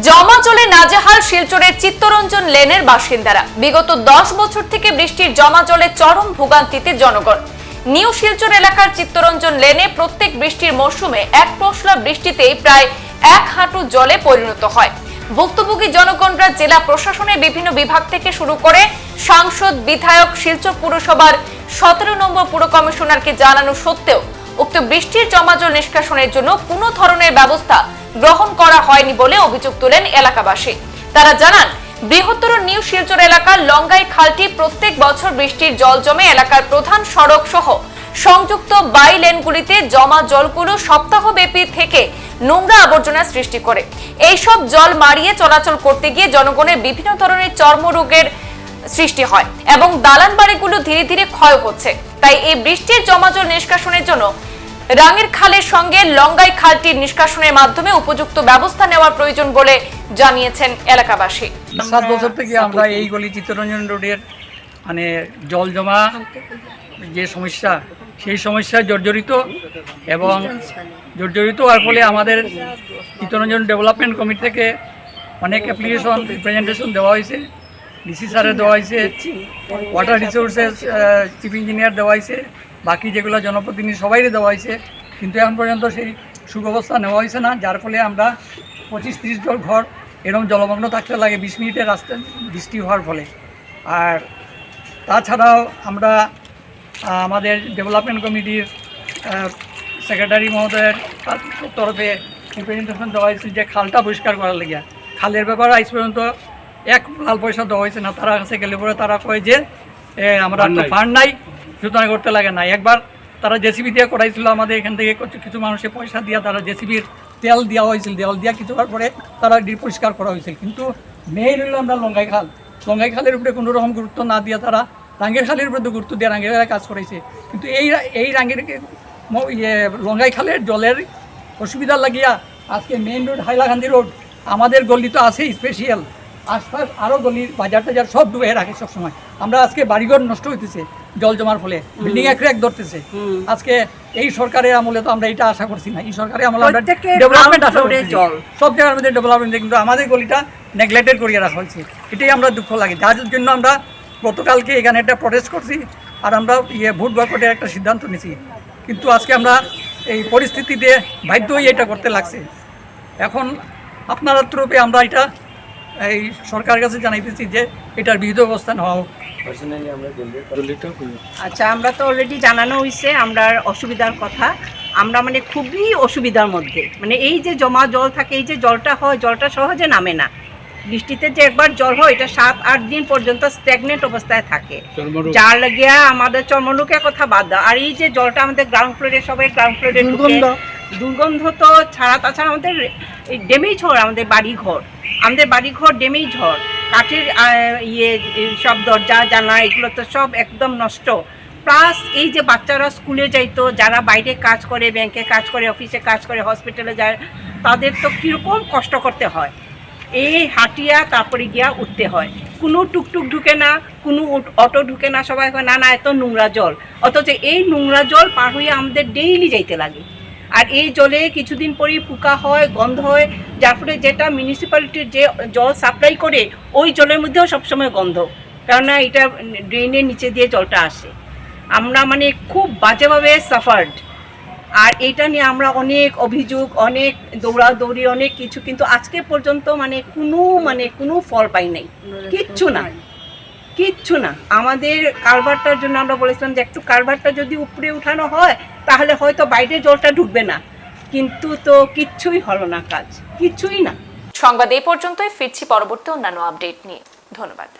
জমা জলে নাজেহাল শিলচরের চিত্তরঞ্জন লেনের বাসিন্দারা। বিগত 10 বছর থেকে বৃষ্টির জমা জলে চরম ভোগান্তিতে জনগণ। নিউ শিলচর এলাকার চিত্তরঞ্জন লেনে প্রত্যেক বৃষ্টির মৌসুমে এক পশলা বৃষ্টিতেই প্রায় 1 হাঁটু জলে পরিণত হয়। ভুক্তভোগী জনগণরা জেলা প্রশাসনের বিভিন্ন বিভাগ থেকে শুরু করে সাংসদ, বিধায়ক, শিলচর পুরসভার 17 নম্বর পুর কমিশনারকে জানানো সত্ত্বেও উক্ত বৃষ্টির জমা জল নিষ্কাশনের জন্য কোনো ধরনের ব্যবস্থা গ্রহণ করা হয়নি বলে অভিযোগ তোলেন এলাকাবাসী। তারা জানান, বৃহত্তর নিউ শিলচর এলাকার লঙ্গাই খালটি প্রত্যেক বছর বৃষ্টির জল জমে এলাকার প্রধান সড়ক সহ সংযুক্ত বাই লেনগুলিতে জমা জলগুলো সপ্তাহব্যাপী থেকে নোংরা আবর্জনা সৃষ্টি করে। এইসব জল মারিয়ে চলাচল করতে গিয়ে জনগণের বিভিন্ন ধরনের চর্মরোগের সৃষ্টি হয় এবং দালান বাড়িগুলো ধীরে ধীরে ক্ষয় হচ্ছে। তাই এই বৃষ্টির জমা জল নিষ্কাশনের জন্য রাঙের খালের সঙ্গে লঙ্গাই খালটির নিষ্কাশনের মাধ্যমে উপযুক্ত ব্যবস্থা নেওয়ার প্রয়োজন বলে জানিয়েছেন এলাকাবাসী। 7 বছর থেকে আমরা এই গলি চিত্তরঞ্জন রোডের জল জমা যে সমস্যা, সেই সমস্যায় জর্জরিত এবং জর্জরিত হওয়ার ফলে আমাদের চিত্তরঞ্জন ডেভেলপমেন্ট কমিটি থেকে অনেক অ্যাপ্লিকেশন রিপ্রেজেন্টেশন দেওয়া হয়েছে, ডিসি স্যারের দেওয়া হয়েছে, ওয়াটার রিসোর্সেস চিফ ইঞ্জিনিয়ার দেওয়া হয়েছে, বাকি যেগুলো জনপ্রতিনিধি সবাইকে দেওয়া হয়েছে, কিন্তু এখন পর্যন্ত সেই সুব্যবস্থা নেওয়া হয়েছে না। যার ফলে আমরা 25-30 জন ঘর এরকম জলমগ্ন থাকতে লাগে 20 মিনিটের রাস্তা বৃষ্টি হওয়ার ফলে। আর তাছাড়াও আমরা আমাদের ডেভেলপমেন্ট কমিটির সেক্রেটারি মহোদয়ের তরফে রিপ্রেজেন্টেশন দেওয়া হয়েছে যে খালটা পরিষ্কার করার লেগে। খালের ব্যাপারে আজ পর্যন্ত 1 লাল পয়সা দেওয়া হয়েছে না। তারা কাছে গেলে পরে তারা কয় যে আমরা ফান্ড নাই, সুতরাং করতে লাগে না। একবার তারা জেসিবি দিয়ে করাইছিল, আমাদের এখান থেকে কিছু মানুষের পয়সা দিয়ে তারা জেসিবির তেল দেওয়া হয়েছিল, দেওয়াল দিয়া কিছু হওয়ার পরে তারা পরিষ্কার করা হয়েছিল। কিন্তু মেইন হইল আমরা লঙ্গাই খাল, লঙ্গাই খালের উপরে কোনো রকম গুরুত্ব না দিয়ে তারা রাঙ্গের খালের উপরে গুরুত্ব দিয়ে রাঙ্গের খালে কাজ করেছে। কিন্তু এই রাঙ্গের লঙ্গাই খালের জলের অসুবিধা লাগিয়া আজকে মেইন রোড হাইলাকান্দি রোড আমাদের গলি তো আছেই স্পেশাল, আশপাশ আরও গলির বাজার টাজার সব ডুবে রাখে সবসময়। আমরা আজকে বাড়িঘর নষ্ট হইতেছে জল জমার ফলে, বিল্ডিংয়ে ক্র্যাক ধরতেছে। আজকে এই সরকারের আমলে তো আমরা এটা আশা করছি না, এই সরকারের আমলে আমরা ডেভেলপমেন্ট আশা করছি, সব জায়গার মধ্যে ডেভেলপমেন্ট, কিন্তু আমাদের গলিটা নেগলেক্টেড করিয়ে রাখা হয়েছে। এটাই আমরা দুঃখ লাগে, যার জন্য আমরা গতকালকে এখানে একটা প্রটেস্ট করছি আর আমরা ভোট বয়কটের একটা সিদ্ধান্ত নিয়েছি। কিন্তু আজকে আমরা এই পরিস্থিতিতে বাধ্য হয়ে এটা করতে লাগছে। এখন আপনারা তরফে আমরা এটা এই সরকারের কাছে জানাইতেছি যে এটার বিহিত ব্যবস্থা নেওয়া হোক। আচ্ছা, আমরা তো অলরেডি জানানো হয়েছে আমরা অসুবিধার কথা। আমরা খুবই অসুবিধার মধ্যে, এই যে জমা জল থাকে, এই যে জলটা হয়, জলটা সহজে নামে না। বৃষ্টিতে যে একবার জল হয় এটা 7-8 দিন পর্যন্ত স্ট্যাগনেন্ট অবস্থায় থাকে, যার লাগিয়া আমাদের চর্মরোগের কথা বাদ দাও। আর এই যে জলটা আমাদের গ্রাউন্ড ফ্লোরে, সবাই গ্রাউন্ড ফ্লোরে দুর্গন্ধ তো ছাড়া, তাছাড়া আমাদের ড্যামেজ হয়, আমাদের বাড়িঘর ড্যামেজ হয়, কাঠের সব দরজা জানলা এগুলো তো সব একদম নষ্ট। প্লাস এই যে বাচ্চারা স্কুলে যাইতো, যারা বাইরে কাজ করে, ব্যাংকে কাজ করে, অফিসে কাজ করে, হসপিটালে যায়, তাদের তো কীরকম কষ্ট করতে হয়। এই হাঁটিয়া তারপরে গিয়া উঠতে হয়, কোনো টুকটুক ঢুকে না, কোনো অটো ঢুকে না, সবাই না না এত নোংরা জল। অথচ এই নোংরা জল পার হয়ে আমাদের ডেইলি যাইতে লাগে। আর এই জলে কিছুদিন পরেই পোকা হয়, গন্ধ হয়, যার ফলে যেটা মিউনিসিপ্যালিটির যে জল সাপ্লাই করে ওই জলের মধ্যেও সবসময় গন্ধ, কেননা এটা ড্রেনের নিচে দিয়ে জলটা আসে। আমরা খুব বাজেভাবে সাফার্ড। আর এটা নিয়ে আমরা অনেক অভিযোগ, অনেক দৌড়াদৌড়ি, অনেক কিছু, কিন্তু আজকে পর্যন্ত কোনো ফল পাই নাই, কিচ্ছু না। আমাদের কালভারটার জন্য আমরা বলেছিলাম যে একটু কালভারটা যদি উপরে উঠানো হয় তাহলে হয়তো বাইরে জলটা ঢুকবে না, কিন্তু তো কিচ্ছুই হলো না, কাজ কিছুই না। সংবাদ এই পর্যন্তই, ফিরছি পরবর্তী অন্যান্য আপডেট নিয়ে। ধন্যবাদ।